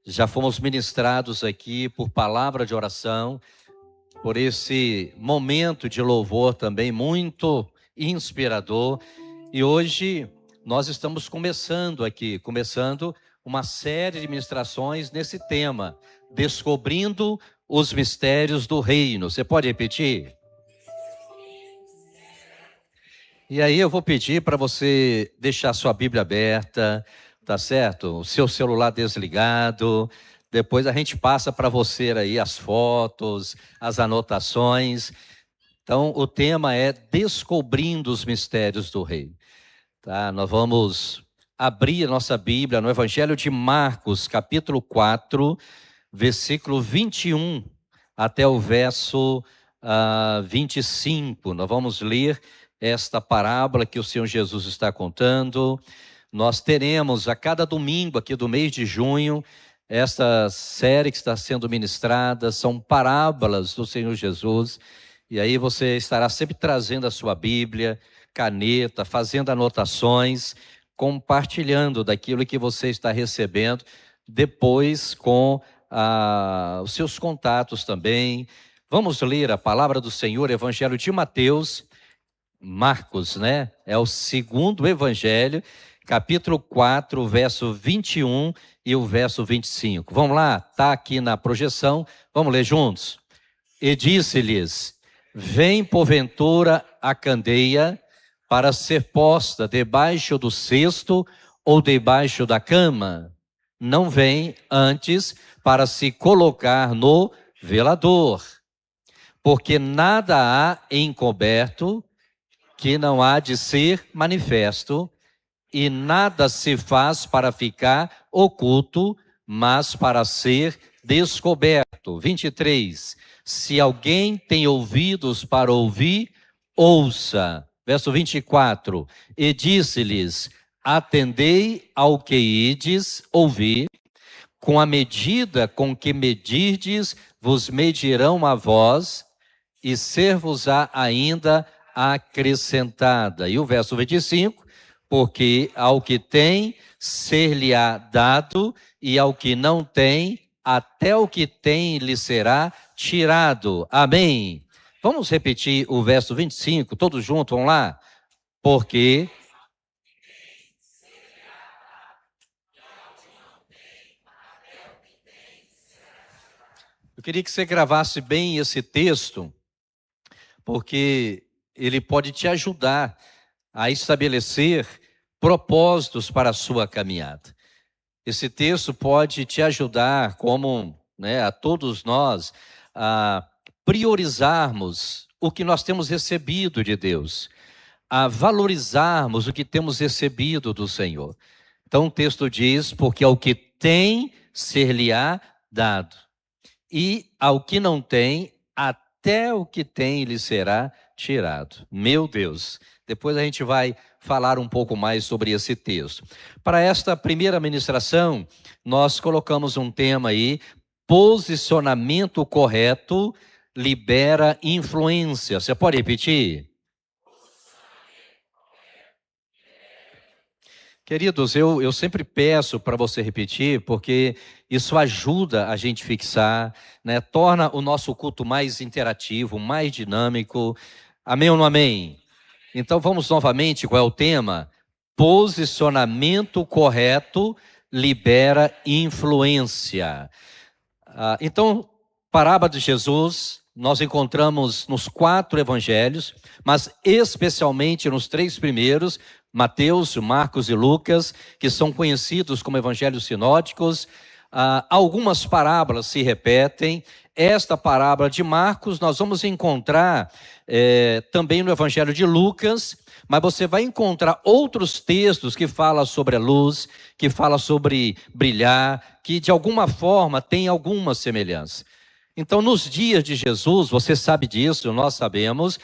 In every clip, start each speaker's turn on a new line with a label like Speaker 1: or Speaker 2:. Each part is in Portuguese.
Speaker 1: Já fomos ministrados aqui por palavra de oração, por esse momento de louvor também muito inspirador. E hoje nós estamos começando uma série de ministrações nesse tema, descobrindo os mistérios do reino. Você pode repetir? E aí eu vou pedir para você deixar sua Bíblia aberta, tá certo? O seu celular desligado. Depois a gente passa para você aí as fotos, as anotações. Então o tema é descobrindo os mistérios do reino. Tá? Nós vamos abrir a nossa Bíblia no Evangelho de Marcos, capítulo 4, versículo 21 até o verso 25. Nós vamos ler esta parábola que o Senhor Jesus está contando. Nós teremos a cada domingo aqui do mês de junho, esta série que está sendo ministrada, são parábolas do Senhor Jesus. E aí você estará sempre trazendo a sua Bíblia, caneta, fazendo anotações, compartilhando daquilo que você está recebendo, depois com os seus contatos também. Vamos ler a palavra do Senhor, Evangelho de Marcos, né? É o segundo evangelho, capítulo 4, verso 21 e o verso 25. Vamos lá, está aqui na projeção, vamos ler juntos. E disse-lhes: vem porventura a candeia para ser posta debaixo do cesto ou debaixo da cama? Não vem antes para se colocar no velador, porque nada há encoberto que não há de ser manifesto, e nada se faz para ficar oculto, mas para ser descoberto. 23. Se alguém tem ouvidos para ouvir, ouça. Verso 24. E disse-lhes: atendei ao que ides ouvir, com a medida com que medirdes, vos medirão a vós, e ser-vos-á ainda acrescentada. E o verso 25, porque ao que tem, ser-lhe-á dado, e ao que não tem, até o que tem lhe será tirado. Amém. Vamos repetir o verso 25, todos juntos, vamos lá? Porque eu queria que você gravasse bem esse texto, porque ele pode te ajudar a estabelecer propósitos para a sua caminhada. Esse texto pode te ajudar, como a todos nós, a priorizarmos o que nós temos recebido de Deus, a valorizarmos o que temos recebido do Senhor. Então o texto diz: porque ao que tem, ser-lhe-á dado, e ao que não tem, até o que tem lhe será tirado. Meu Deus! Depois a gente vai falar um pouco mais sobre esse texto. Para esta primeira ministração, nós colocamos um tema aí: posicionamento correto libera influência. Você pode repetir? Queridos, eu sempre peço para você repetir, porque isso ajuda a gente fixar, torna o nosso culto mais interativo, mais dinâmico. Amém ou não amém? Então vamos novamente, qual é o tema? Posicionamento correto libera influência. Então, parábola de Jesus, nós encontramos nos 4 evangelhos, mas especialmente nos 3 primeiros, Mateus, Marcos e Lucas, que são conhecidos como evangelhos sinóticos. Algumas parábolas se repetem. Esta parábola de Marcos nós vamos encontrar também no evangelho de Lucas, mas você vai encontrar outros textos que falam sobre a luz, que falam sobre brilhar, que de alguma forma tem alguma semelhança. Então, nos dias de Jesus, você sabe disso, nós sabemos,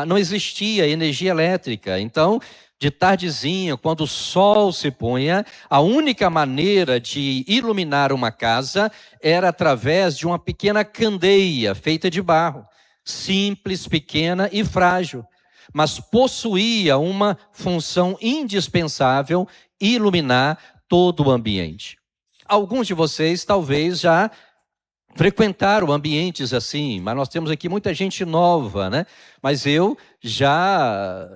Speaker 1: não existia energia elétrica. Então, de tardezinha, quando o sol se punha, a única maneira de iluminar uma casa era através de uma pequena candeia feita de barro, simples, pequena e frágil, mas possuía uma função indispensável: iluminar todo o ambiente. alguns de vocês talvez já frequentaram ambientes assim, mas nós temos aqui muita gente nova, né? Mas eu já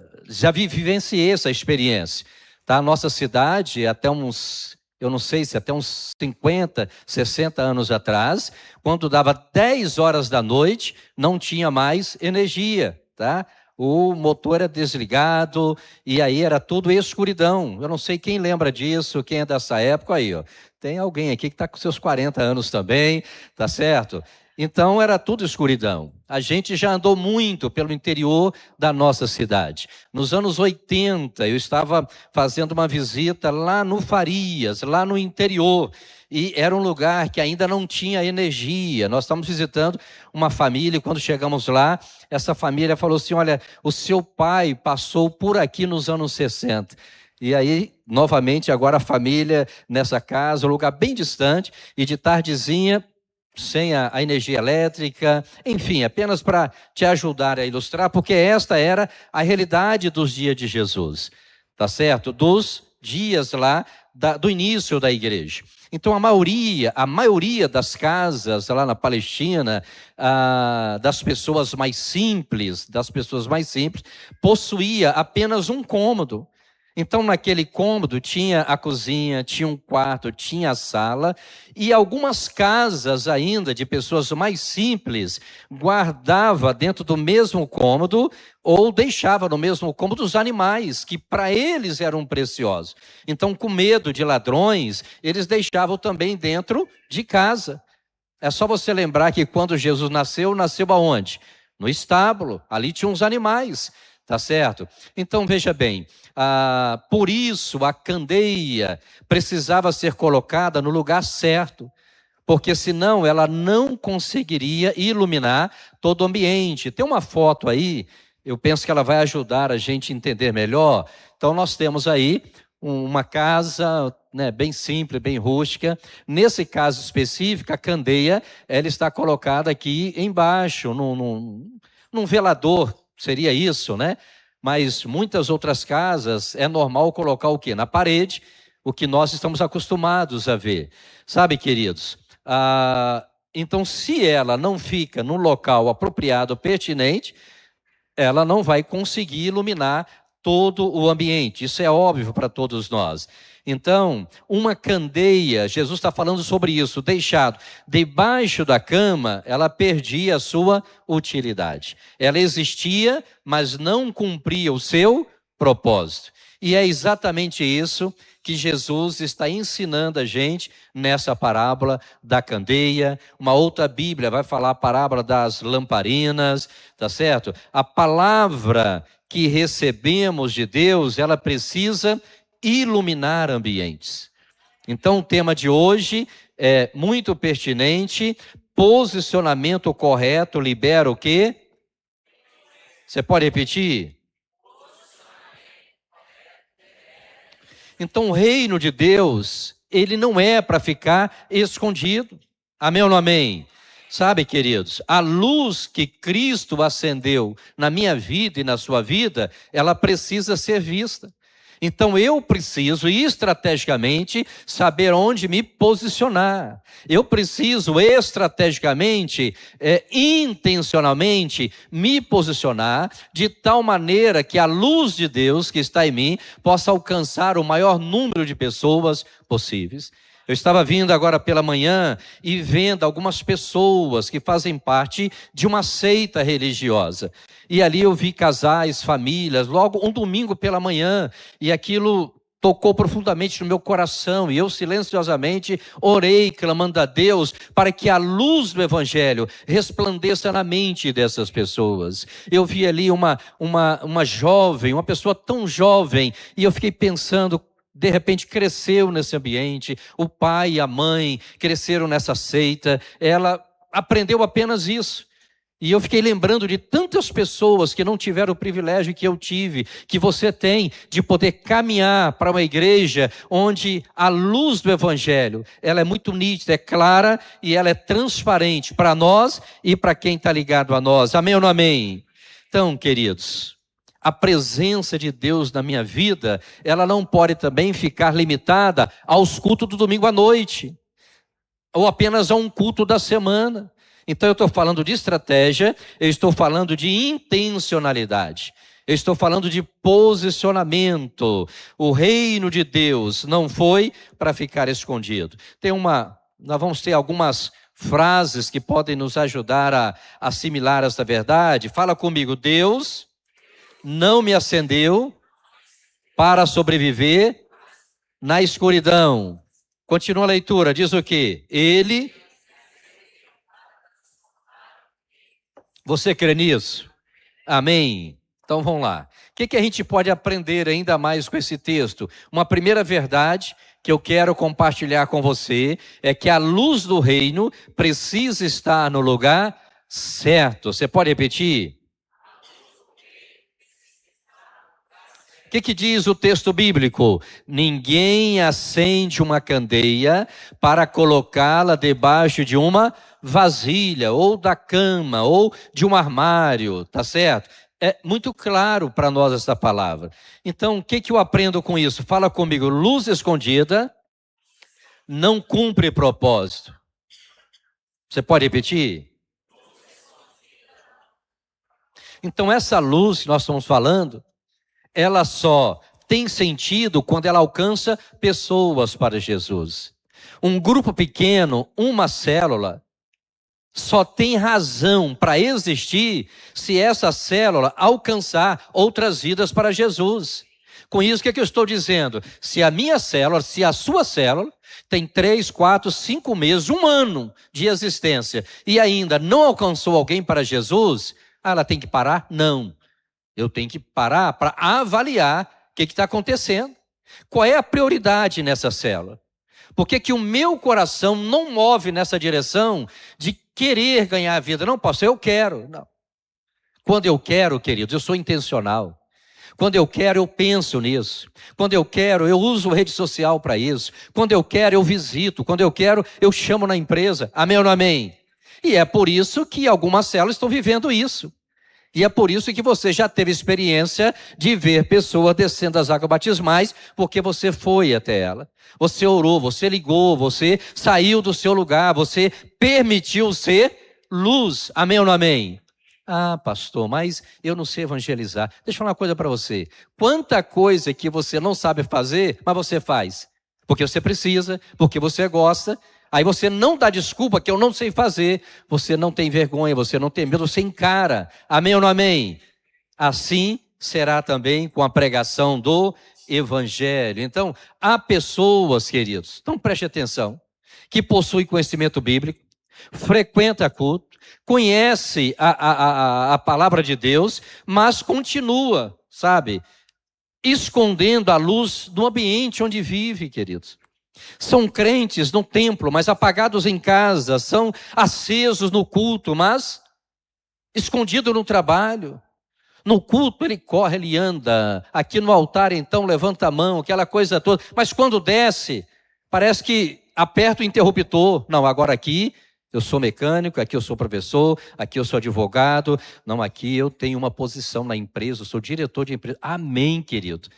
Speaker 1: vivenciei essa experiência, tá? A nossa cidade, até uns, eu não sei se até uns 50, 60 anos atrás, quando dava 10 horas da noite, não tinha mais energia, tá? O motor era desligado e aí era tudo escuridão. Eu não sei quem lembra disso, quem é dessa época aí, ó. Tem alguém aqui que está com seus 40 anos também, tá certo? Então era tudo escuridão. A gente já andou muito pelo interior da nossa cidade. Nos anos 80, eu estava fazendo uma visita lá no Farias, lá no interior. E era um lugar que ainda não tinha energia. Nós estávamos visitando uma família e quando chegamos lá, essa família falou assim, olha, o seu pai passou por aqui nos anos 60. E aí, novamente, agora a família nessa casa, um lugar bem distante, e de tardezinha, sem a energia elétrica, enfim, apenas para te ajudar a ilustrar, porque esta era a realidade dos dias de Jesus, tá certo? Dos dias lá do início da igreja. Então a maioria das casas lá na Palestina, das pessoas mais simples, possuía apenas um cômodo. Então, naquele cômodo tinha a cozinha, tinha um quarto, tinha a sala, e algumas casas ainda de pessoas mais simples guardava dentro do mesmo cômodo ou deixava no mesmo cômodo os animais, que para eles eram preciosos. Então, com medo de ladrões, eles deixavam também dentro de casa. É só você lembrar que quando Jesus nasceu aonde? No estábulo, ali tinha uns animais. Tá certo? Então, veja bem, por isso a candeia precisava ser colocada no lugar certo, porque senão ela não conseguiria iluminar todo o ambiente. Tem uma foto aí, eu penso que ela vai ajudar a gente a entender melhor. Então, nós temos aí uma casa, né, bem simples, bem rústica. Nesse caso específico, a candeia ela está colocada aqui embaixo, num velador. Seria isso, né? Mas muitas outras casas é normal colocar o quê? Na parede, o que nós estamos acostumados a ver. Sabe, queridos? Então, se ela não fica no local apropriado, pertinente, ela não vai conseguir iluminar todo o ambiente. Isso é óbvio para todos nós. Então, uma candeia, Jesus está falando sobre isso, deixado debaixo da cama, ela perdia a sua utilidade. Ela existia, mas não cumpria o seu propósito. E é exatamente isso que Jesus está ensinando a gente nessa parábola da candeia. Uma outra Bíblia vai falar a parábola das lamparinas, tá certo? A palavra que recebemos de Deus, ela precisa iluminar ambientes. Então o tema de hoje é muito pertinente. Posicionamento correto libera o quê? Você pode repetir? Então o reino de Deus, ele não é para ficar escondido. Amém ou não amém? Sabe, queridos, a luz que Cristo acendeu na minha vida e na sua vida, ela precisa ser vista. Então eu preciso estrategicamente saber onde me posicionar. Eu preciso estrategicamente, intencionalmente me posicionar de tal maneira que a luz de Deus que está em mim possa alcançar o maior número de pessoas possíveis. Eu estava vindo agora pela manhã e vendo algumas pessoas que fazem parte de uma seita religiosa. E ali eu vi casais, famílias, logo um domingo pela manhã, e aquilo tocou profundamente no meu coração, e eu silenciosamente orei, clamando a Deus, para que a luz do Evangelho resplandeça na mente dessas pessoas. Eu vi ali uma jovem, uma pessoa tão jovem, e eu fiquei pensando, de repente cresceu nesse ambiente, o pai e a mãe cresceram nessa seita, ela aprendeu apenas isso. E eu fiquei lembrando de tantas pessoas que não tiveram o privilégio que eu tive, que você tem, de poder caminhar para uma igreja onde a luz do Evangelho, ela é muito nítida, é clara e ela é transparente para nós e para quem está ligado a nós. Amém ou não amém? Então, queridos, a presença de Deus na minha vida, ela não pode também ficar limitada aos cultos do domingo à noite. ou apenas a um culto da semana. Então eu estou falando de estratégia, eu estou falando de intencionalidade, eu estou falando de posicionamento. O reino de Deus não foi para ficar escondido. Nós vamos ter algumas frases que podem nos ajudar a assimilar esta verdade. Fala comigo: Deus não me acendeu para sobreviver na escuridão. Continua a leitura, diz o quê? Ele... Você crê nisso? Amém? Então vamos lá. O que a gente pode aprender ainda mais com esse texto? Uma primeira verdade que eu quero compartilhar com você é que a luz do reino precisa estar no lugar certo. Você pode repetir? O que diz o texto bíblico? Ninguém acende uma candeia para colocá-la debaixo de uma vasilha, ou da cama, ou de um armário, tá certo? É muito claro para nós essa palavra. Então, o que eu aprendo com isso? Fala comigo: luz escondida não cumpre propósito. Você pode repetir? Então, essa luz que nós estamos falando, ela só tem sentido quando ela alcança pessoas para Jesus. Um grupo pequeno, uma célula, só tem razão para existir se essa célula alcançar outras vidas para Jesus. Com isso, o que eu estou dizendo? Se a minha célula, se a sua célula tem 3, 4, 5 meses, 1 ano de existência e ainda não alcançou alguém para Jesus, ela tem que parar? Não. Eu tenho que parar para avaliar o que está acontecendo. Qual é a prioridade nessa célula? Por que o meu coração não move nessa direção de querer ganhar a vida? Não, pastor, eu quero. Não. Quando eu quero, queridos, eu sou intencional. Quando eu quero, eu penso nisso. Quando eu quero, eu uso rede social para isso. Quando eu quero, eu visito. Quando eu quero, eu chamo na empresa. Amém ou não amém? E é por isso que algumas células estão vivendo isso. E é por isso que você já teve experiência de ver pessoas descendo as águas batismais, porque você foi até ela. Você orou, você ligou, você saiu do seu lugar, você permitiu ser luz. Amém ou não amém? Ah, pastor, mas eu não sei evangelizar. Deixa eu falar uma coisa para você. Quanta coisa que você não sabe fazer, mas você faz. Porque você precisa, porque você gosta. Aí você não dá desculpa que eu não sei fazer, você não tem vergonha, você não tem medo, você encara. Amém ou não amém? Assim será também com a pregação do Evangelho. Então, há pessoas, queridos, então preste atenção, que possuem conhecimento bíblico, frequenta culto, conhece a palavra de Deus, mas continua, sabe, escondendo a luz do ambiente onde vive, queridos. São crentes no templo, mas apagados em casa. São acesos no culto, mas escondido no trabalho. No culto ele corre, ele anda. Aqui no altar então levanta a mão, aquela coisa toda. Mas quando desce, parece que aperta o interruptor. Não, agora aqui eu sou mecânico, aqui eu sou professor, aqui eu sou advogado. Não, aqui eu tenho uma posição na empresa, eu sou diretor de empresa. Amém, querido.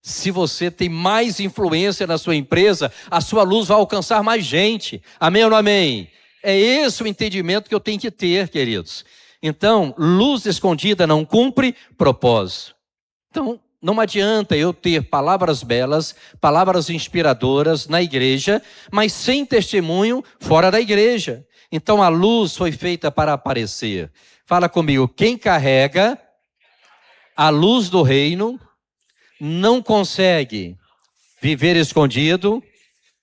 Speaker 1: Se você tem mais influência na sua empresa, a sua luz vai alcançar mais gente. Amém ou não amém? É esse o entendimento que eu tenho que ter, queridos. Então, luz escondida não cumpre propósito. Então, não adianta eu ter palavras belas, palavras inspiradoras na igreja, mas sem testemunho fora da igreja. Então, a luz foi feita para aparecer. Fala comigo: quem carrega a luz do reino não consegue viver escondido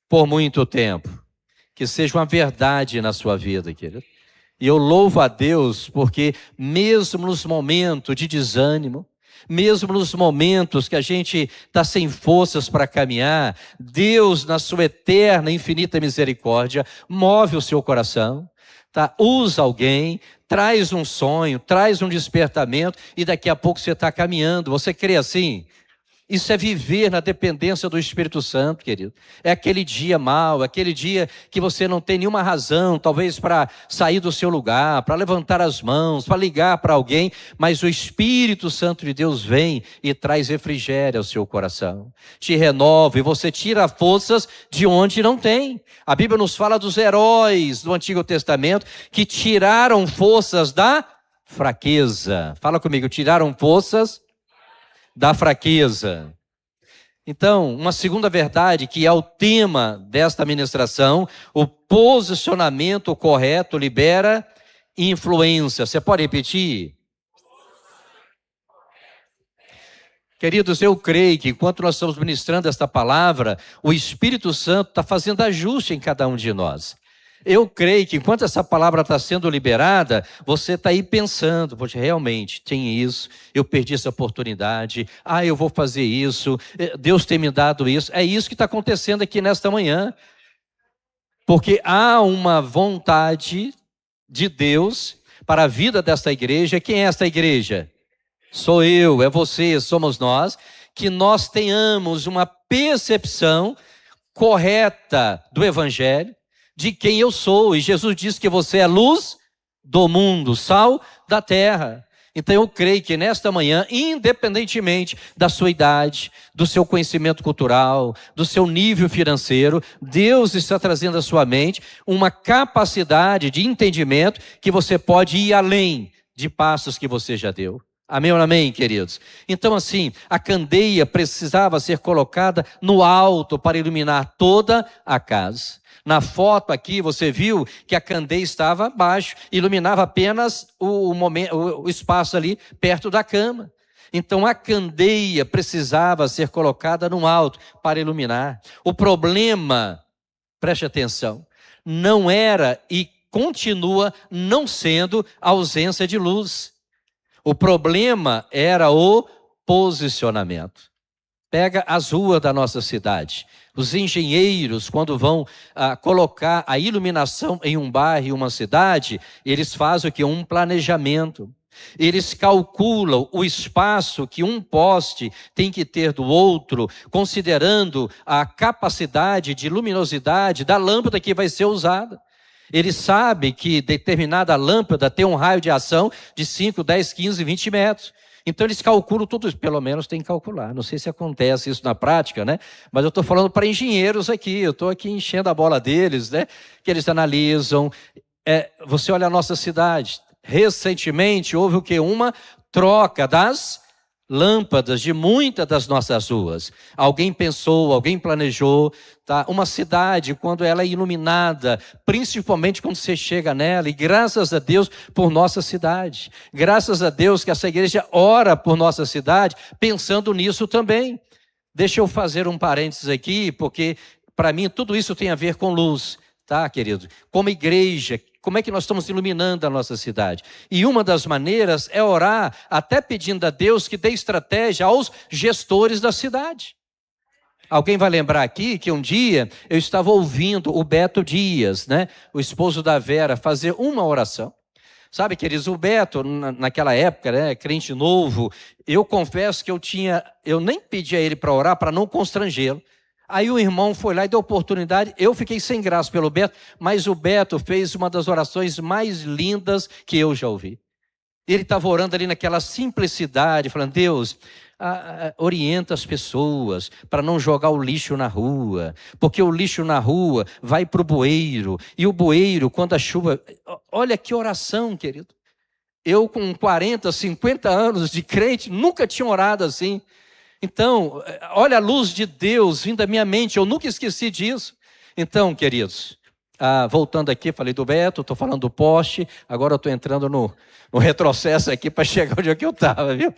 Speaker 1: por muito tempo. Que seja uma verdade na sua vida, querido. E eu louvo a Deus porque mesmo nos momentos de desânimo, mesmo nos momentos que a gente está sem forças para caminhar, Deus, na sua eterna, infinita misericórdia, move o seu coração, tá? Usa alguém, traz um sonho, traz um despertamento e daqui a pouco você está caminhando. Você crê assim? Isso é viver na dependência do Espírito Santo, querido. É aquele dia mau, aquele dia que você não tem nenhuma razão, talvez para sair do seu lugar, para levantar as mãos, para ligar para alguém, mas o Espírito Santo de Deus vem e traz refrigério ao seu coração. Te renova e você tira forças de onde não tem. A Bíblia nos fala dos heróis do Antigo Testamento que tiraram forças da fraqueza. Fala comigo, tiraram forças da fraqueza. Então, uma segunda verdade que é o tema desta ministração, o posicionamento correto libera influência. Você pode repetir? Queridos, eu creio que enquanto nós estamos ministrando esta palavra, o Espírito Santo está fazendo ajuste em cada um de nós. Eu creio que enquanto essa palavra está sendo liberada, você está aí pensando, poxa, realmente tem isso, eu perdi essa oportunidade, eu vou fazer isso, Deus tem me dado isso. É isso que está acontecendo aqui nesta manhã. Porque há uma vontade de Deus para a vida desta igreja. Quem é esta igreja? Sou eu, é você, somos nós, que nós tenhamos uma percepção correta do Evangelho, de quem eu sou. E Jesus disse que você é luz do mundo, sal da terra. Então eu creio que nesta manhã, independentemente da sua idade, do seu conhecimento cultural, do seu nível financeiro, Deus está trazendo à sua mente uma capacidade de entendimento que você pode ir além de passos que você já deu. Amém ou não amém, queridos? Então assim, a candeia precisava ser colocada no alto para iluminar toda a casa. Na foto aqui você viu que a candeia estava abaixo, iluminava apenas o espaço ali perto da cama. Então a candeia precisava ser colocada no alto para iluminar. O problema, preste atenção, não era e continua não sendo a ausência de luz. O problema era o posicionamento. Pega as ruas da nossa cidade. Os engenheiros, quando vão colocar a iluminação em um bairro, em uma cidade, eles fazem o quê? Um planejamento. Eles calculam o espaço que um poste tem que ter do outro, considerando a capacidade de luminosidade da lâmpada que vai ser usada. Ele sabe que determinada lâmpada tem um raio de ação de 5, 10, 15, 20 metros. Então eles calculam tudo isso, pelo menos tem que calcular. Não sei se acontece isso na prática, né? Mas eu estou falando para engenheiros aqui, eu estou aqui enchendo a bola deles, né? Que eles analisam. Você olha a nossa cidade, recentemente houve o quê? Uma troca das lâmpadas de muitas das nossas ruas. Alguém pensou, alguém planejou, tá? Uma cidade, quando ela é iluminada, principalmente quando você chega nela, e graças a Deus por nossa cidade. Graças a Deus que essa igreja ora por nossa cidade, pensando nisso também. Deixa eu fazer um parênteses aqui, porque para mim tudo isso tem a ver com luz, tá, querido? Como igreja, como é que nós estamos iluminando a nossa cidade? E uma das maneiras é orar, até pedindo a Deus que dê estratégia aos gestores da cidade. Alguém vai lembrar aqui que um dia eu estava ouvindo o Beto Dias, né, o esposo da Vera, fazer uma oração. Sabe, queridos, o Beto, naquela época, né, crente novo, eu confesso que eu nem pedi a ele para orar para não constrangê-lo. Aí o irmão foi lá e deu oportunidade, eu fiquei sem graça pelo Beto, mas o Beto fez uma das orações mais lindas que eu já ouvi. Ele estava orando ali naquela simplicidade, falando, Deus, orienta as pessoas para não jogar o lixo na rua, porque o lixo na rua vai para o bueiro, e o bueiro, quando a chuva... Olha que oração, querido. Eu com 40, 50 anos de crente, nunca tinha orado assim. Então, olha a luz de Deus vindo à minha mente, eu nunca esqueci disso. Então, queridos, voltando aqui, falei do Beto, estou falando do poste, agora eu estou entrando no retrocesso aqui para chegar onde é que eu estava, viu?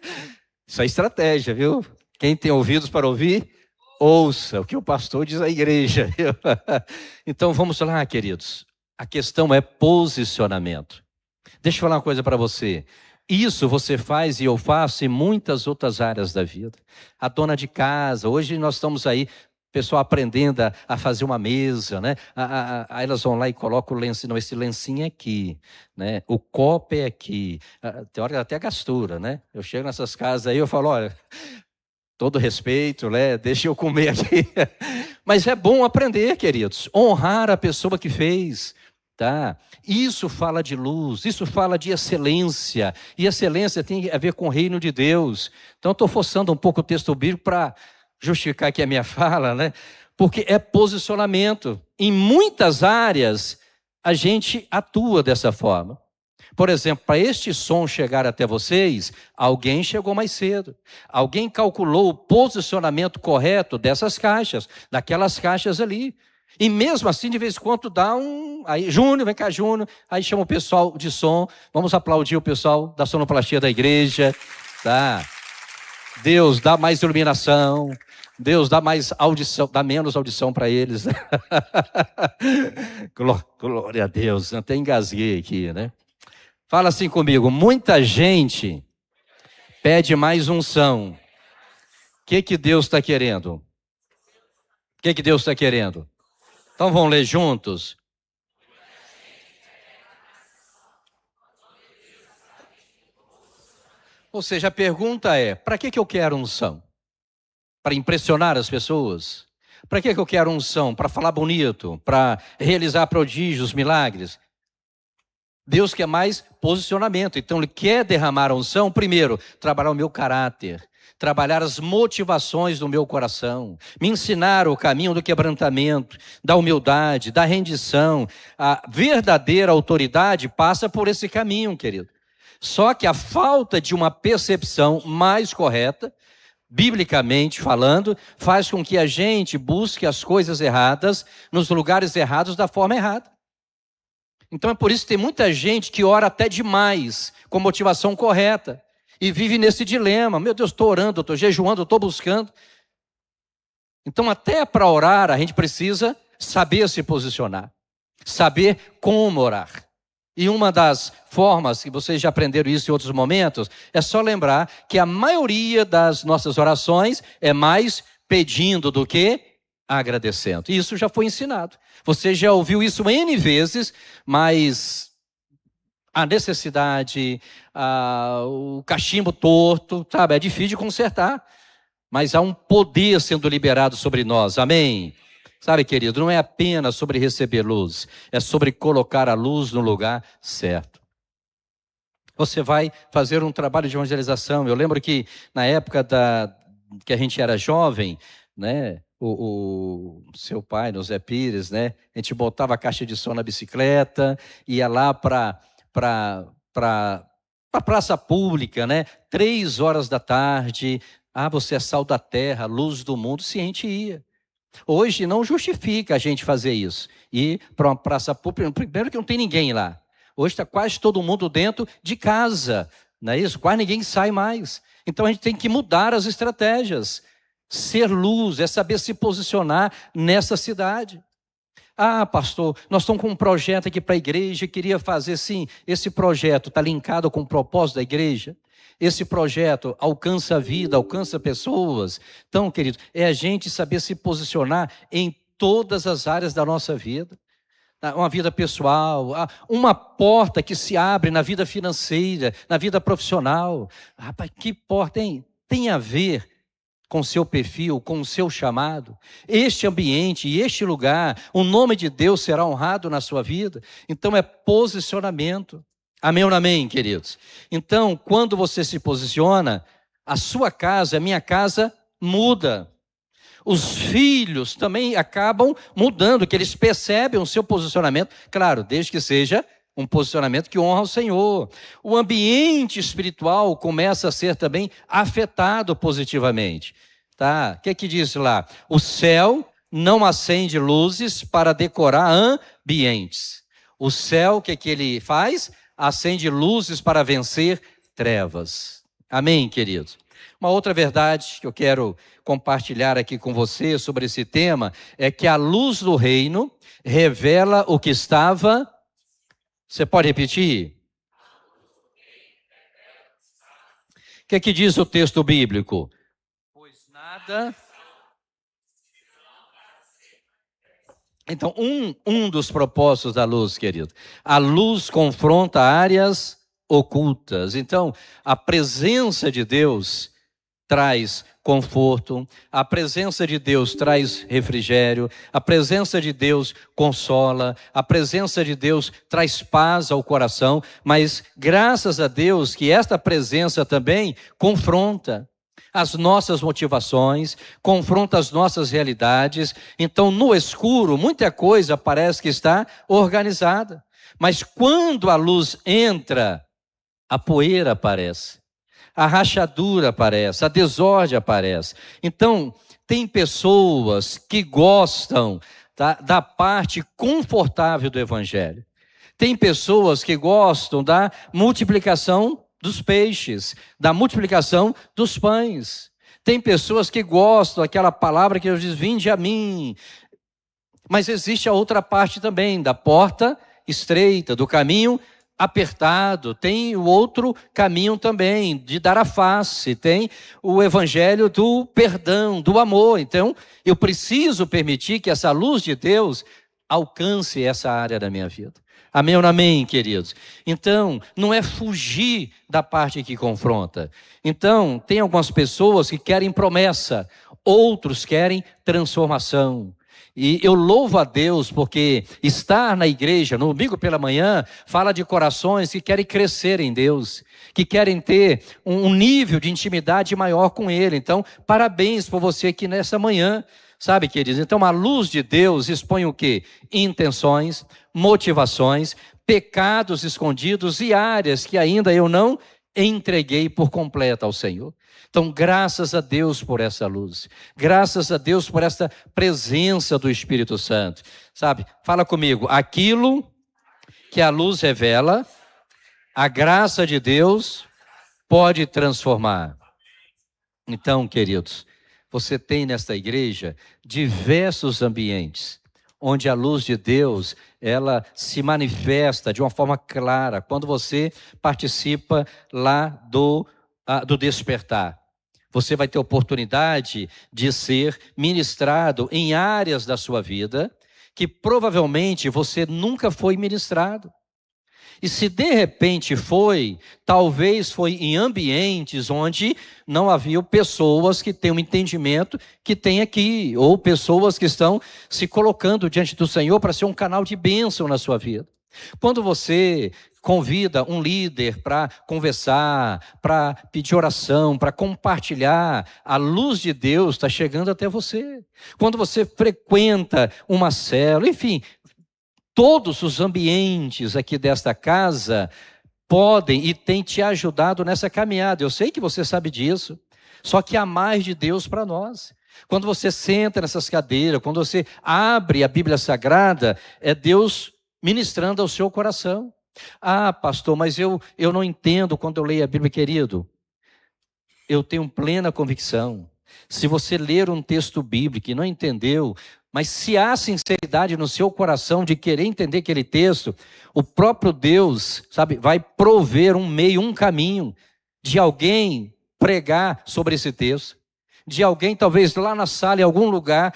Speaker 1: Isso é estratégia, viu? Quem tem ouvidos para ouvir, ouça o que o pastor diz à igreja. Viu? Então, vamos lá, queridos. A questão é posicionamento. Deixa eu falar uma coisa para você. Isso você faz e eu faço em muitas outras áreas da vida. A dona de casa, hoje nós estamos aí, pessoal aprendendo a fazer uma mesa, né? Aí elas vão lá e colocam o lencinho, não, esse lencinho é aqui, né? O copo é aqui. Tem hora que até gastura, né? Eu chego nessas casas aí, eu falo, olha, Todo respeito, né? Deixa eu comer aqui. Mas é bom aprender, queridos. Honrar a pessoa que fez, tá? Isso fala de luz, isso fala de excelência. E excelência tem a ver com o reino de Deus. Então, estou forçando um pouco o texto bíblico para justificar aqui a minha fala, né? Porque é posicionamento. Em muitas áreas, a gente atua dessa forma. Por exemplo, para este som chegar até vocês, alguém chegou mais cedo. Alguém calculou o posicionamento correto dessas caixas, daquelas caixas ali. E mesmo assim, de vez em quando dá um... Aí, Júnior, vem cá, Júnior. Aí chama o pessoal de som. Vamos aplaudir o pessoal da sonoplastia da igreja. Tá? Deus dá mais iluminação. Deus dá mais audição, dá menos audição para eles. Glória a Deus. Até engasguei aqui, né? Fala assim comigo, muita gente pede mais unção. O que Deus está querendo? O que Deus está querendo? Então vamos ler juntos? Ou seja, a pergunta é, para que eu quero unção? Para impressionar as pessoas? Para que eu quero unção? Para falar bonito? Para realizar prodígios, milagres? Deus quer mais posicionamento, então Ele quer derramar a unção, primeiro, trabalhar o meu caráter, trabalhar as motivações do meu coração, me ensinar o caminho do quebrantamento, da humildade, da rendição. A verdadeira autoridade passa por esse caminho, querido. Só que a falta de uma percepção mais correta, biblicamente falando, faz com que a gente busque as coisas erradas, nos lugares errados, da forma errada. Então é por isso que tem muita gente que ora até demais, com motivação correta, e vive nesse dilema. Meu Deus, estou orando, estou jejuando, estou buscando. Então até para orar a gente precisa saber se posicionar, saber como orar. E uma das formas, que vocês já aprenderam isso em outros momentos, é só lembrar que a maioria das nossas orações é mais pedindo do que agradecendo. Isso já foi ensinado. Você já ouviu isso N vezes, mas a necessidade, o cachimbo torto, sabe? É difícil de consertar. Mas há um poder sendo liberado sobre nós, amém? Sabe, querido, não é apenas sobre receber luz, é sobre colocar a luz no lugar certo. Você vai fazer um trabalho de evangelização. Eu lembro que na época que a gente era jovem, né? O seu pai, o Zé Pires, né? A gente botava a caixa de som na bicicleta, ia lá para a praça pública, né? 3 horas da tarde. Você é sal da terra, luz do mundo. Sim, a gente ia. Hoje não justifica a gente fazer isso. Ir para uma praça pública, primeiro que não tem ninguém lá. Hoje está quase todo mundo dentro de casa, não é isso? Quase ninguém sai mais. Então a gente tem que mudar as estratégias. Ser luz é saber se posicionar nessa cidade. Pastor, nós estamos com um projeto aqui para a igreja, queria fazer sim, esse projeto está linkado com o propósito da igreja? Esse projeto alcança a vida, alcança pessoas? Então, querido, é a gente saber se posicionar em todas as áreas da nossa vida. Uma vida pessoal, uma porta que se abre na vida financeira, na vida profissional. Rapaz, que porta, hein? Tem a ver com o seu perfil, com o seu chamado. Este ambiente e este lugar, o nome de Deus será honrado na sua vida. Então é posicionamento. Amém ou não amém, queridos? Então, quando você se posiciona, a sua casa, a minha casa, muda. Os filhos também acabam mudando, que eles percebem o seu posicionamento, claro, desde que seja um posicionamento que honra o Senhor. O ambiente espiritual começa a ser também afetado positivamente. Tá? O que diz lá? O céu não acende luzes para decorar ambientes. O céu, o que ele faz? Acende luzes para vencer trevas. Amém, queridos? Uma outra verdade que eu quero compartilhar aqui com você sobre esse tema é que a luz do reino revela o que estava... Você pode repetir? O que diz o texto bíblico? Pois nada... Então, um dos propósitos da luz, querido, a luz confronta áreas ocultas. Então, a presença de Deus traz conforto, a presença de Deus traz refrigério, a presença de Deus consola, a presença de Deus traz paz ao coração, mas graças a Deus que esta presença também confronta as nossas motivações, confronta as nossas realidades. Então, no escuro, muita coisa parece que está organizada, mas quando a luz entra, a poeira aparece. A rachadura aparece, a desordem aparece. Então, tem pessoas que gostam da parte confortável do Evangelho. Tem pessoas que gostam da multiplicação dos peixes, da multiplicação dos pães. Tem pessoas que gostam daquela palavra que Jesus diz, vinde a mim. Mas existe a outra parte também, da porta estreita, do caminho apertado, tem o outro caminho também, de dar a face, tem o evangelho do perdão, do amor. Então, eu preciso permitir que essa luz de Deus alcance essa área da minha vida. Amém ou não amém, queridos? Então, não é fugir da parte que confronta. Então, tem algumas pessoas que querem promessa, outros querem transformação. E eu louvo a Deus porque estar na igreja, no domingo pela manhã, fala de corações que querem crescer em Deus, que querem ter um nível de intimidade maior com Ele. Então, parabéns por você aqui nessa manhã, sabe, queridos? Então, a luz de Deus expõe o quê? Intenções, motivações, pecados escondidos e áreas que ainda eu não entreguei por completo ao Senhor. Então, graças a Deus por essa luz, graças a Deus por essa presença do Espírito Santo, sabe? Fala comigo, aquilo que a luz revela, a graça de Deus pode transformar. Então, queridos, você tem nesta igreja diversos ambientes, onde a luz de Deus, ela se manifesta de uma forma clara, quando você participa lá do despertar. Você vai ter oportunidade de ser ministrado em áreas da sua vida que provavelmente você nunca foi ministrado. E se de repente foi, talvez foi em ambientes onde não havia pessoas que têm um entendimento que tem aqui, ou pessoas que estão se colocando diante do Senhor para ser um canal de bênção na sua vida. Quando você convida um líder para conversar, para pedir oração, para compartilhar, a luz de Deus está chegando até você. Quando você frequenta uma célula, enfim, todos os ambientes aqui desta casa podem e têm te ajudado nessa caminhada. Eu sei que você sabe disso, só que há mais de Deus para nós. Quando você senta nessas cadeiras, quando você abre a Bíblia Sagrada, é Deus ministrando ao seu coração. Ah, pastor, mas eu não entendo quando eu leio a Bíblia, querido. Eu tenho plena convicção. Se você ler um texto bíblico e não entendeu, mas se há sinceridade no seu coração de querer entender aquele texto, o próprio Deus, sabe, vai prover um meio, um caminho de alguém pregar sobre esse texto, de alguém talvez lá na sala, em algum lugar,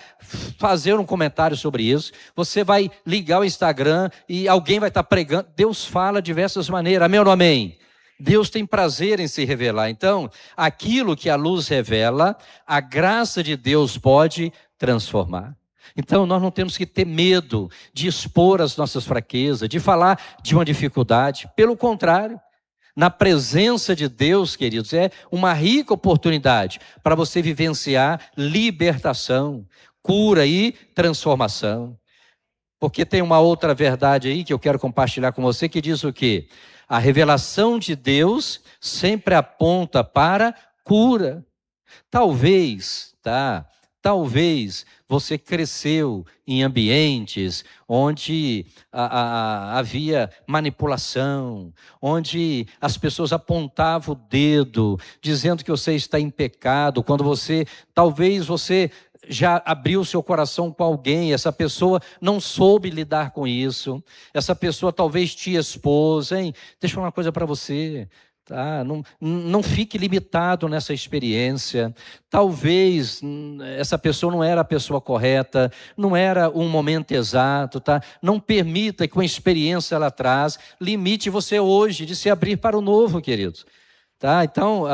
Speaker 1: fazer um comentário sobre isso. Você vai ligar o Instagram e alguém vai estar pregando. Deus fala de diversas maneiras, amém ou não amém? Deus tem prazer em se revelar. Então, aquilo que a luz revela, a graça de Deus pode transformar. Então, nós não temos que ter medo de expor as nossas fraquezas, de falar de uma dificuldade. Pelo contrário, na presença de Deus, queridos, é uma rica oportunidade para você vivenciar libertação, cura e transformação. Porque tem uma outra verdade aí que eu quero compartilhar com você, que diz o quê? A revelação de Deus sempre aponta para cura. Talvez você cresceu em ambientes onde havia manipulação, onde as pessoas apontavam o dedo, dizendo que você está em pecado, quando talvez você já abriu o seu coração com alguém, essa pessoa não soube lidar com isso, essa pessoa talvez te expôs, hein? Deixa eu falar uma coisa para você. Tá? Não fique limitado nessa experiência. Talvez essa pessoa não era a pessoa correta, não era um momento exato, tá? Não permita que uma experiência ela traz limite você hoje de se abrir para o novo, queridos. Tá? Então,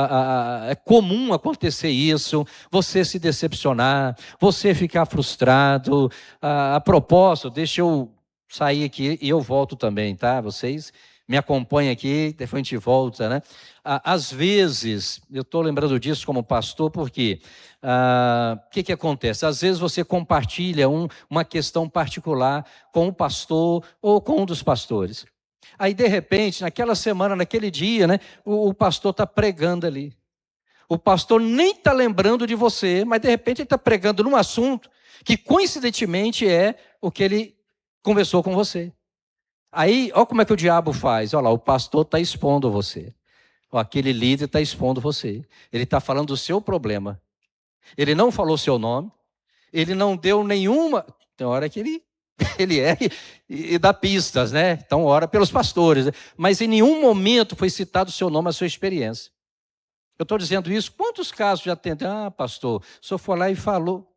Speaker 1: é comum acontecer isso, você se decepcionar, você ficar frustrado. A propósito, deixa eu sair aqui e eu volto também, tá? Vocês me acompanham aqui, depois a gente volta, né? Às vezes, eu estou lembrando disso como pastor, porque o que acontece? Às vezes você compartilha uma questão particular com o pastor ou com um dos pastores. Aí, de repente, naquela semana, naquele dia, né, o pastor está pregando ali. O pastor nem está lembrando de você, mas de repente ele está pregando num assunto que coincidentemente é o que ele conversou com você. Aí, olha como é que o diabo faz. Olha lá, o pastor está expondo você. Aquele líder está expondo você. Ele está falando do seu problema. Ele não falou seu nome. Ele não deu nenhuma... Tem hora que ele e dá pistas, né? Então ora pelos pastores. Né? Mas em nenhum momento foi citado o seu nome, a sua experiência. Eu estou dizendo isso, quantos casos já tem? Pastor, o senhor foi lá e falou.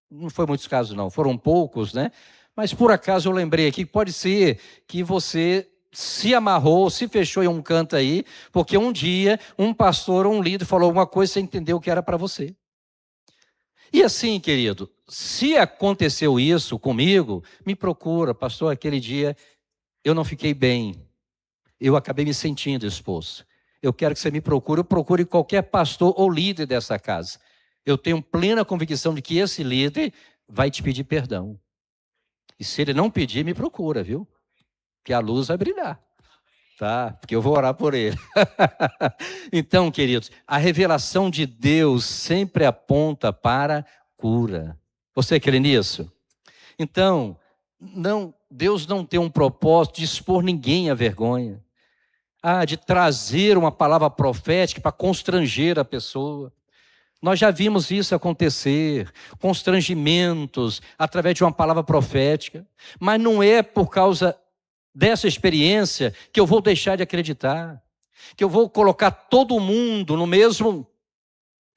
Speaker 1: Não foi muitos casos não, foram poucos, né? Mas por acaso eu lembrei aqui, pode ser que você se amarrou, se fechou em um canto aí, porque um dia um pastor ou um líder falou alguma coisa e você entendeu que era para você. E assim, querido, se aconteceu isso comigo, me procura, pastor, aquele dia eu não fiquei bem, eu acabei me sentindo exposto. Eu quero que você me procure, eu procure qualquer pastor ou líder dessa casa. Eu tenho plena convicção de que esse líder vai te pedir perdão. E se ele não pedir, me procura, viu? Que a luz vai brilhar, tá? Porque eu vou orar por ele. Então, queridos, a revelação de Deus sempre aponta para cura. Você crê nisso? Então, Deus não tem um propósito de expor ninguém à vergonha. De trazer uma palavra profética para constranger a pessoa. Nós já vimos isso acontecer, constrangimentos através de uma palavra profética, mas não é por causa dessa experiência que eu vou deixar de acreditar, que eu vou colocar todo mundo no mesmo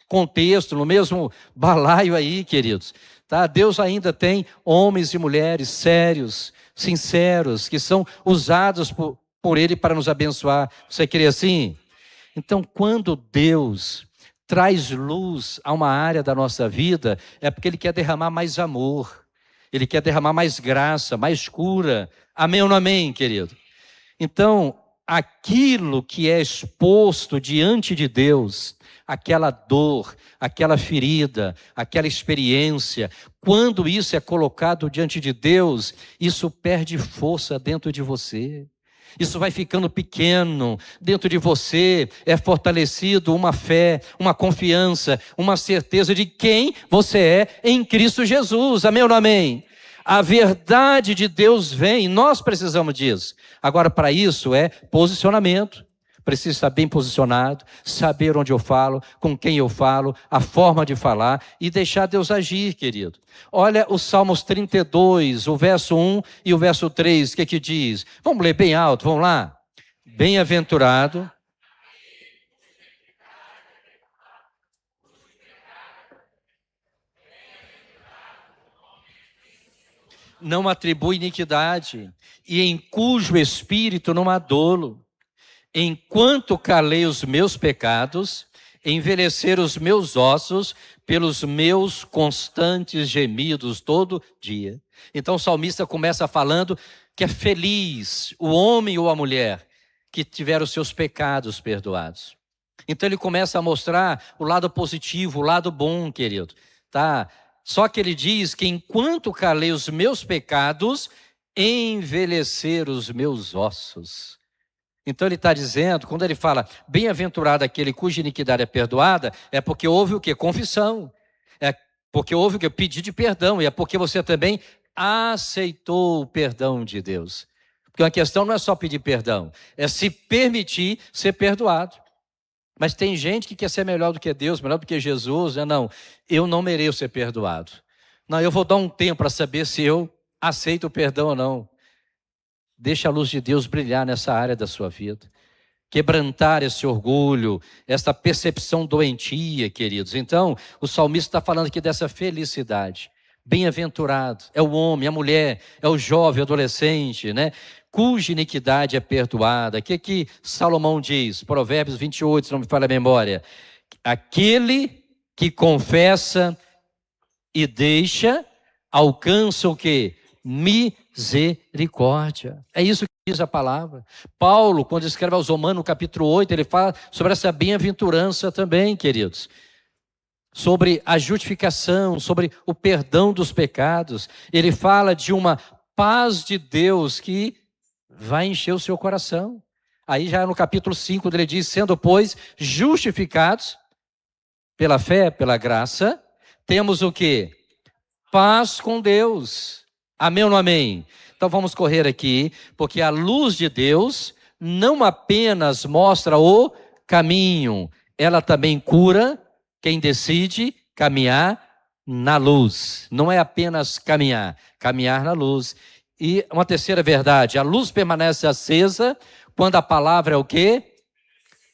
Speaker 1: contexto, no mesmo balaio aí, queridos. Tá? Deus ainda tem homens e mulheres sérios, sinceros, que são usados por Ele para nos abençoar. Você crê assim? Então, quando Deus traz luz a uma área da nossa vida, é porque Ele quer derramar mais amor, Ele quer derramar mais graça, mais cura. Amém ou não amém, querido? Então, aquilo que é exposto diante de Deus, aquela dor, aquela ferida, aquela experiência, quando isso é colocado diante de Deus, isso perde força dentro de você. Isso vai ficando pequeno, dentro de você é fortalecido uma fé, uma confiança, uma certeza de quem você é em Cristo Jesus, amém ou não amém? A verdade de Deus vem, nós precisamos disso. Agora, para isso é posicionamento, preciso estar bem posicionado, saber onde eu falo, com quem eu falo, a forma de falar e deixar Deus agir, querido. Olha os Salmos 32, o verso 1 e o verso 3, o que diz? Vamos ler bem alto, vamos lá? Bem-aventurado. Não atribui iniquidade, e em cujo espírito não há dolo. Enquanto calei os meus pecados, envelheceram os meus ossos pelos meus constantes gemidos todo dia. Então o salmista começa falando que é feliz o homem ou a mulher que tiveram os seus pecados perdoados. Então ele começa a mostrar o lado positivo, o lado bom, querido, tá? Só que ele diz que enquanto calei os meus pecados, envelheceram os meus ossos. Então ele está dizendo, quando ele fala, bem-aventurado aquele cuja iniquidade é perdoada, é porque houve o quê? Confissão. É porque houve o quê? Pedido de perdão. E é porque você também aceitou o perdão de Deus. Porque uma questão não é só pedir perdão, é se permitir ser perdoado. Mas tem gente que quer ser melhor do que Deus, melhor do que Jesus. Não, eu não mereço ser perdoado. Não, eu vou dar um tempo para saber se eu aceito o perdão ou não. Deixa a luz de Deus brilhar nessa área da sua vida. Quebrantar esse orgulho, essa percepção doentia, queridos. Então, o salmista está falando aqui dessa felicidade. Bem-aventurado é o homem, a mulher, é o jovem, o adolescente, né? Cuja iniquidade é perdoada. O que Salomão diz? Provérbios 28, se não me falha a memória. Aquele que confessa e deixa, alcança o quê? Misericórdia. É isso que diz a palavra. Paulo, quando escreve aos Romanos, no capítulo 8, ele fala sobre essa bem-aventurança também, queridos. Sobre a justificação, sobre o perdão dos pecados. Ele fala de uma paz de Deus que vai encher o seu coração. Aí já no capítulo 5, ele diz, sendo, pois, justificados pela fé, pela graça, temos o quê? Paz com Deus. Amém ou não amém? Então vamos correr aqui, porque a luz de Deus não apenas mostra o caminho, ela também cura quem decide caminhar na luz. Não é apenas caminhar, caminhar na luz. E uma terceira verdade, a luz permanece acesa quando a palavra é o quê?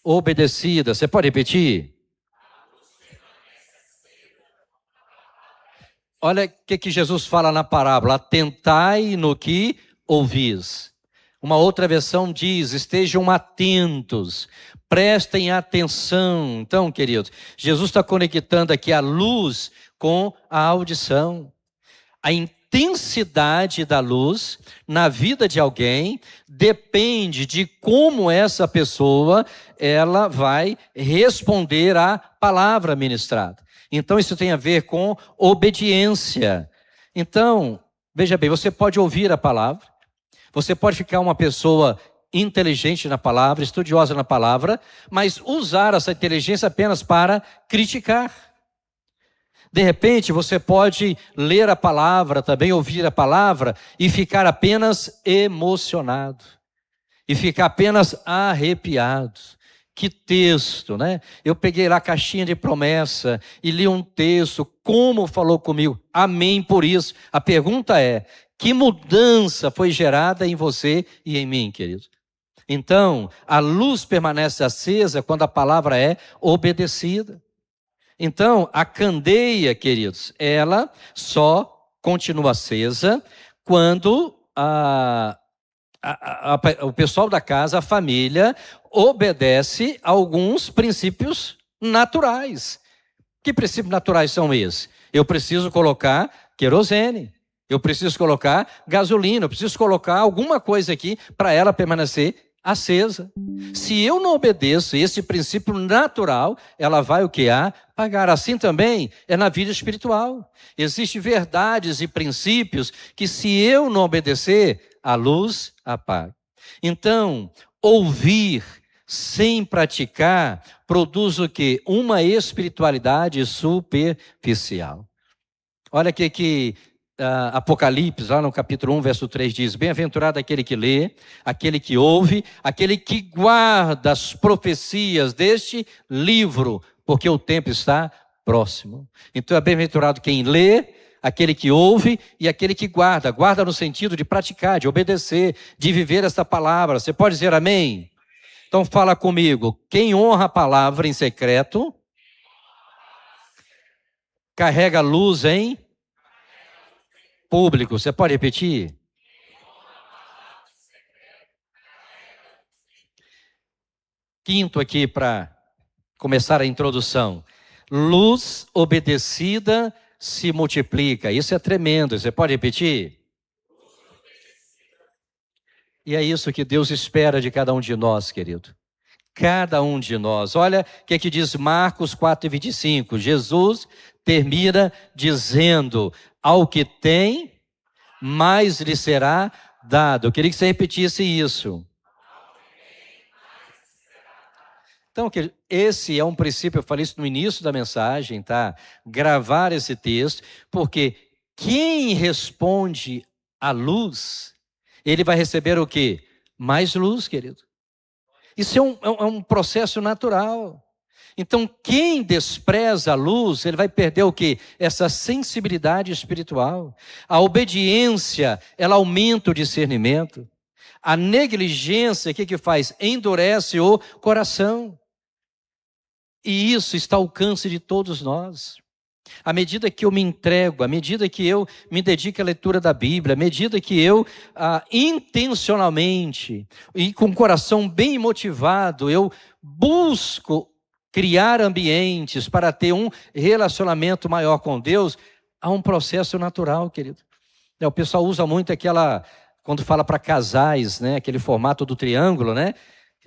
Speaker 1: Obedecida. Você pode repetir? Olha o que Jesus fala na parábola: atentai no que ouvis. Uma outra versão diz, estejam atentos, prestem atenção. Então, queridos, Jesus está conectando aqui a luz com a audição. A intensidade da luz na vida de alguém depende de como essa pessoa ela vai responder à palavra ministrada. Então, isso tem a ver com obediência. Então, veja bem, você pode ouvir a palavra, você pode ficar uma pessoa inteligente na palavra, estudiosa na palavra, mas usar essa inteligência apenas para criticar. De repente, você pode ler a palavra, também ouvir a palavra e ficar apenas emocionado, e ficar apenas arrepiado. Que texto, né? Eu peguei lá a caixinha de promessa e li um texto, como falou comigo, amém por isso. A pergunta é, que mudança foi gerada em você e em mim, querido? Então, a luz permanece acesa quando a palavra é obedecida. Então, a candeia, queridos, ela só continua acesa quando o pessoal da casa, a família, obedece a alguns princípios naturais. Que princípios naturais são esses? Eu preciso colocar querosene, eu preciso colocar gasolina, eu preciso colocar alguma coisa aqui para ela permanecer acesa. Se eu não obedeço esse princípio natural, ela vai o que? Apagar. Assim também é na vida espiritual. Existem verdades e princípios que, se eu não obedecer, a luz apaga. Então, ouvir sem praticar produz o quê? Uma espiritualidade superficial. Olha que Apocalipse, lá no capítulo 1, verso 3 diz, bem-aventurado aquele que lê, aquele que ouve, aquele que guarda as profecias deste livro, porque o tempo está próximo. Então é bem-aventurado quem lê, aquele que ouve e aquele que guarda. Guarda no sentido de praticar, de obedecer, de viver esta palavra. Você pode dizer amém? Então fala comigo, quem honra a palavra em secreto, carrega luz em público. Você pode repetir? Quinto aqui para começar a introdução. Luz obedecida se multiplica. Isso é tremendo. Você pode repetir? E é isso que Deus espera de cada um de nós, querido. Cada um de nós. Olha o que diz Marcos 4:25. Jesus termina dizendo, ao que tem, mais lhe será dado. Eu queria que você repetisse isso. Então, esse é um princípio, eu falei isso no início da mensagem, tá? Gravar esse texto, porque quem responde à luz, ele vai receber o quê? Mais luz, querido. Isso é um processo natural. Então, quem despreza a luz, ele vai perder o quê? Essa sensibilidade espiritual. A obediência, ela aumenta o discernimento. A negligência, o que faz? Endurece o coração. E isso está ao alcance de todos nós. À medida que eu me entrego, à medida que eu me dedico à leitura da Bíblia, à medida que eu intencionalmente e com o coração bem motivado, eu busco criar ambientes para ter um relacionamento maior com Deus, há um processo natural, querido. O pessoal usa muito quando fala para casais, né, aquele formato do triângulo, né?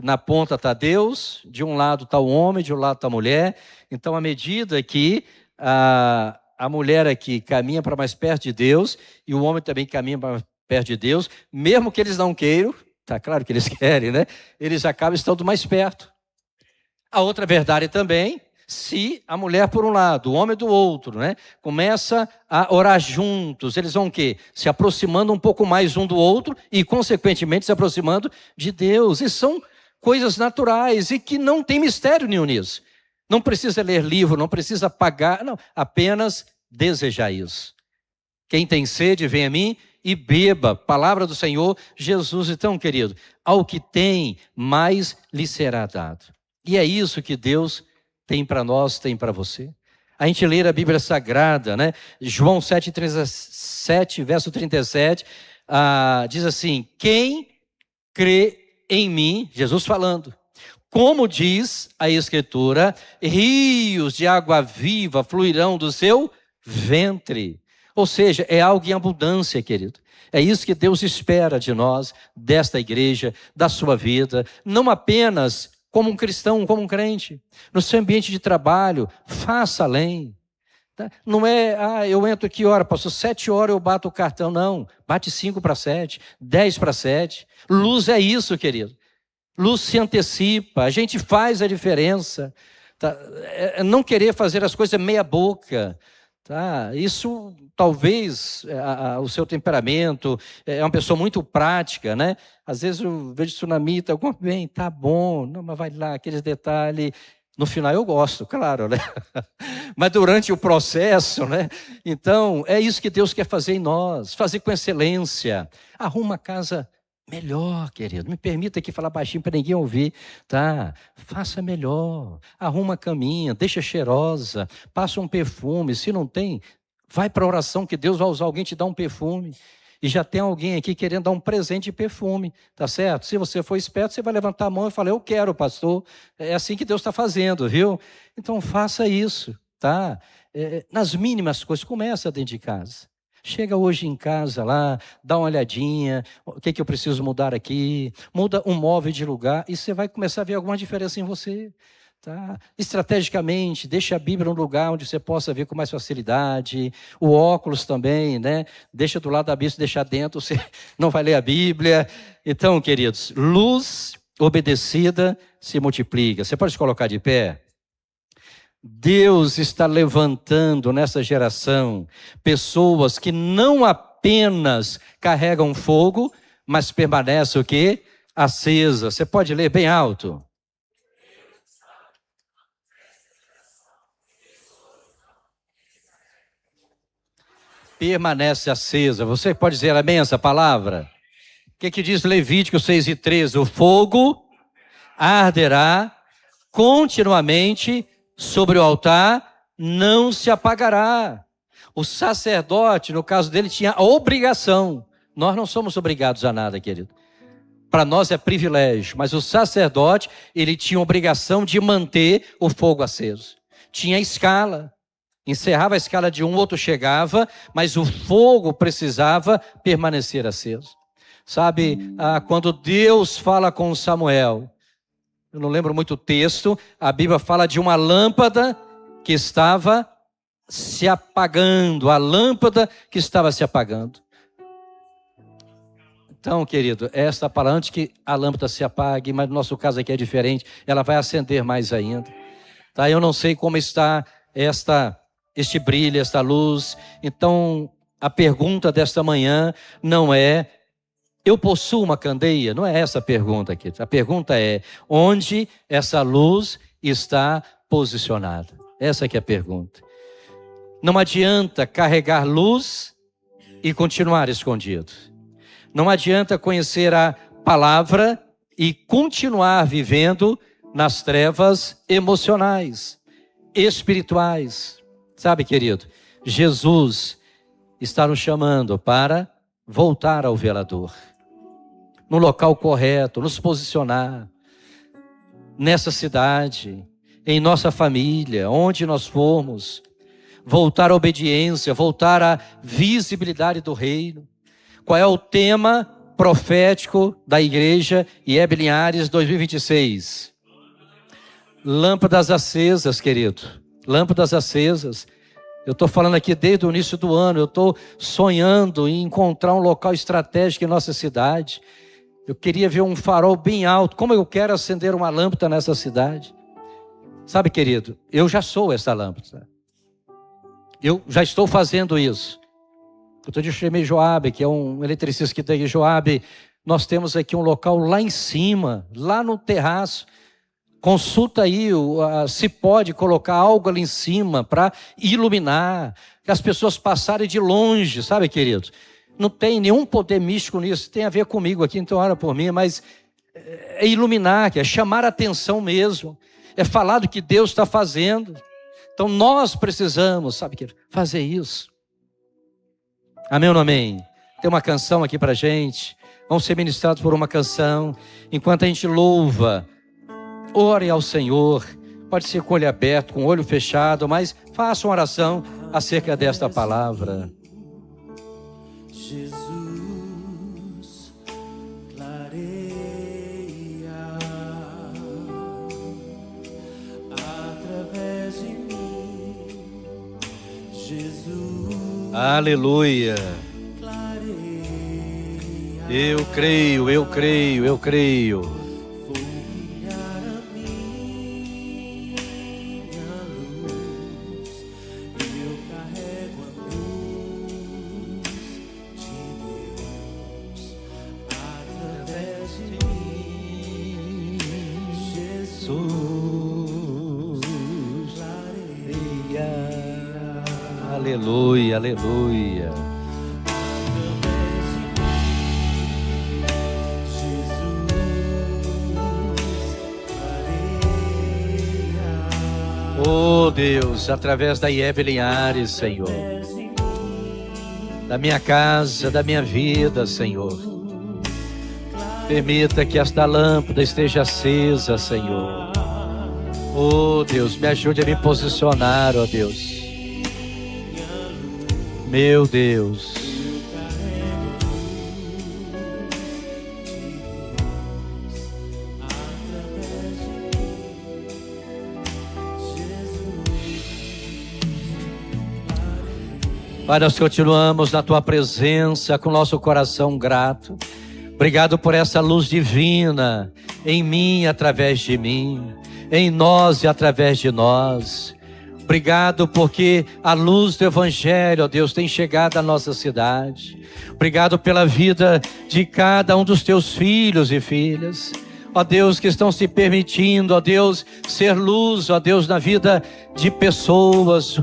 Speaker 1: Na ponta está Deus, de um lado está o homem, de um lado está a mulher. Então, à medida que a mulher aqui caminha para mais perto de Deus e o homem também caminha para mais perto de Deus, mesmo que eles não queiram, tá claro que eles querem, né? Eles acabam estando mais perto. A outra verdade também, se a mulher por um lado, o homem do outro, né? Começa a orar juntos, eles vão o quê? Se aproximando um pouco mais um do outro e, consequentemente, se aproximando de Deus. E são coisas naturais e que não tem mistério nenhum nisso. Não precisa ler livro, não precisa pagar, não, apenas desejar isso. Quem tem sede, vem a mim e beba. Palavra do Senhor Jesus. Então, querido, ao que tem, mais lhe será dado. E é isso que Deus tem para nós, tem para você. A gente lê a Bíblia Sagrada, né? João 7,37, verso 37, diz assim: quem crê em mim, Jesus falando, como diz a Escritura, rios de água viva fluirão do seu ventre. Ou seja, é algo em abundância, querido. É isso que Deus espera de nós, desta igreja, da sua vida. Não apenas como um cristão, como um crente. No seu ambiente de trabalho, faça além. Não é, eu entro aqui, pastor, 7 horas eu bato o cartão. Não, bate 5 para 7, 10 para 7. Luz é isso, querido. Luz se antecipa, a gente faz a diferença. Tá? Não querer fazer as coisas meia boca. Tá? Isso talvez, o seu temperamento, é uma pessoa muito prática, né? Às vezes eu vejo tsunamita, bem, tá bom, não, mas vai lá, aqueles detalhes. No final eu gosto, claro, né? Mas durante o processo, né? Então, é isso que Deus quer fazer em nós, fazer com excelência. Arruma a casa melhor, querido. Me permita aqui falar baixinho para ninguém ouvir, tá? Faça melhor. Arruma a caminha, deixa cheirosa, passa um perfume. Se não tem, vai para a oração que Deus vai usar alguém te dar um perfume. E já tem alguém aqui querendo dar um presente de perfume, tá certo? Se você for esperto, você vai levantar a mão e falar: eu quero, pastor. É assim que Deus está fazendo, viu? Então faça isso, tá? Nas mínimas coisas, começa dentro de casa. Chega hoje em casa lá, dá uma olhadinha, o que eu preciso mudar aqui, muda um móvel de lugar e você vai começar a ver alguma diferença em você. Tá? Estrategicamente, deixa a Bíblia num lugar onde você possa ver com mais facilidade. O óculos também, né? Deixa do lado da Bíblia, deixa dentro, você não vai ler a Bíblia. Então, queridos, luz obedecida se multiplica. Você pode se colocar de pé? Deus está levantando nessa geração pessoas que não apenas carregam fogo, mas permanecem o quê? Acesa. Você pode ler bem alto? Permanece acesa. Você pode dizer amém essa palavra? O que diz Levítico 6:13? O fogo arderá continuamente sobre o altar, não se apagará. O sacerdote, no caso dele, tinha a obrigação. Nós não somos obrigados a nada, querido. Para nós é privilégio, mas o sacerdote, ele tinha a obrigação de manter o fogo aceso. Tinha escala. Encerrava a escala de um, outro chegava, mas o fogo precisava permanecer aceso. Sabe, quando Deus fala com Samuel, eu não lembro muito o texto, a Bíblia fala de uma lâmpada que estava se apagando, a lâmpada que estava se apagando. Então, querido, esta palavra, antes que a lâmpada se apague, mas no nosso caso aqui é diferente, ela vai acender mais ainda. Tá? Eu não sei como está este brilho, esta luz. Então, a pergunta desta manhã não é: eu possuo uma candeia? Não é essa a pergunta aqui. A pergunta é: onde essa luz está posicionada? Essa aqui é a pergunta. Não adianta carregar luz e continuar escondido. Não adianta conhecer a palavra e continuar vivendo nas trevas emocionais, espirituais. Sabe, querido, Jesus está nos chamando para voltar ao velador, no local correto, nos posicionar nessa cidade, em nossa família, onde nós formos, voltar à obediência, voltar à visibilidade do reino. Qual é o tema profético da igreja IEB Linhares 2026? Lâmpadas acesas, querido, lâmpadas acesas. Eu estou falando aqui desde o início do ano, eu estou sonhando em encontrar um local estratégico em nossa cidade. Eu queria ver um farol bem alto. Como eu quero acender uma lâmpada nessa cidade? Sabe, querido, eu já sou essa lâmpada. Eu já estou fazendo isso. Outro dia eu chamei Joabe, que é um eletricista que tem aqui. Joabe, nós temos aqui um local lá em cima, lá no terraço. Consulta aí se pode colocar algo ali em cima para iluminar, que as pessoas passarem de longe, sabe, querido? Não tem nenhum poder místico nisso, tem a ver comigo aqui, então ora por mim, mas é iluminar, é chamar a atenção mesmo, é falar do que Deus está fazendo. Então nós precisamos, sabe, querido, fazer isso. Amém ou não amém? Tem uma canção aqui para a gente, vamos ser ministrados por uma canção, enquanto a gente louva. Ore ao Senhor, pode ser com o olho aberto, com o olho fechado, mas faça uma oração acerca desta palavra.
Speaker 2: Jesus, clareia através de mim, Jesus.
Speaker 1: Aleluia.
Speaker 2: Clareia.
Speaker 1: Eu creio, eu creio, eu creio. Aleluia, aleluia. Oh Deus, através da IEB Linhares, Senhor, da minha casa, da minha vida, Senhor, permita que esta lâmpada esteja acesa, Senhor. Oh Deus, me ajude a me posicionar, ó Deus. Meu Deus. Pai, nós continuamos na Tua presença com nosso coração grato. Obrigado por essa luz divina em mim, através de mim, em nós e através de nós. Obrigado porque a luz do Evangelho, ó Deus, tem chegado à nossa cidade. Obrigado pela vida de cada um dos Teus filhos e filhas. Ó Deus, que estão se permitindo, ó Deus, ser luz, ó Deus, na vida de pessoas.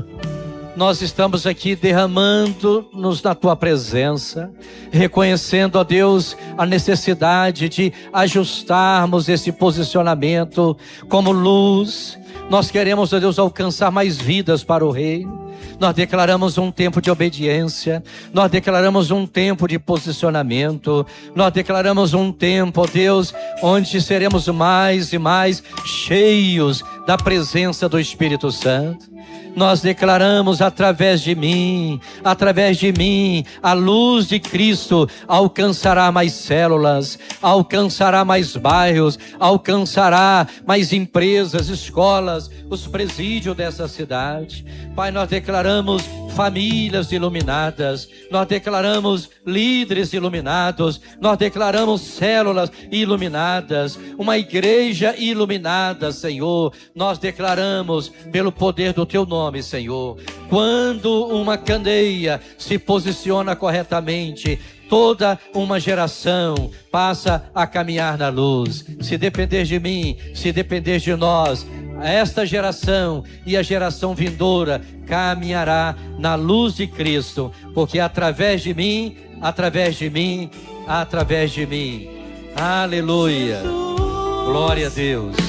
Speaker 1: Nós estamos aqui derramando-nos na Tua presença, reconhecendo, ó Deus, a necessidade de ajustarmos esse posicionamento como luz. Nós queremos, ó Deus, alcançar mais vidas para o reino. Nós declaramos um tempo de obediência, nós declaramos um tempo de posicionamento, nós declaramos um tempo, ó Deus, onde seremos mais e mais cheios da presença do Espírito Santo. Nós declaramos através de mim, a luz de Cristo alcançará mais células, alcançará mais bairros, alcançará mais empresas, escolas, os presídios dessa cidade. Pai, nós declaramos famílias iluminadas, nós declaramos líderes iluminados, nós declaramos células iluminadas, uma igreja iluminada, Senhor. Nós declaramos pelo poder do Teu nome, Senhor, quando uma candeia se posiciona corretamente, toda uma geração passa a caminhar na luz. Se depender de mim, se depender de nós, esta geração e a geração vindoura caminhará na luz de Cristo, porque através de mim, aleluia, glória a Deus.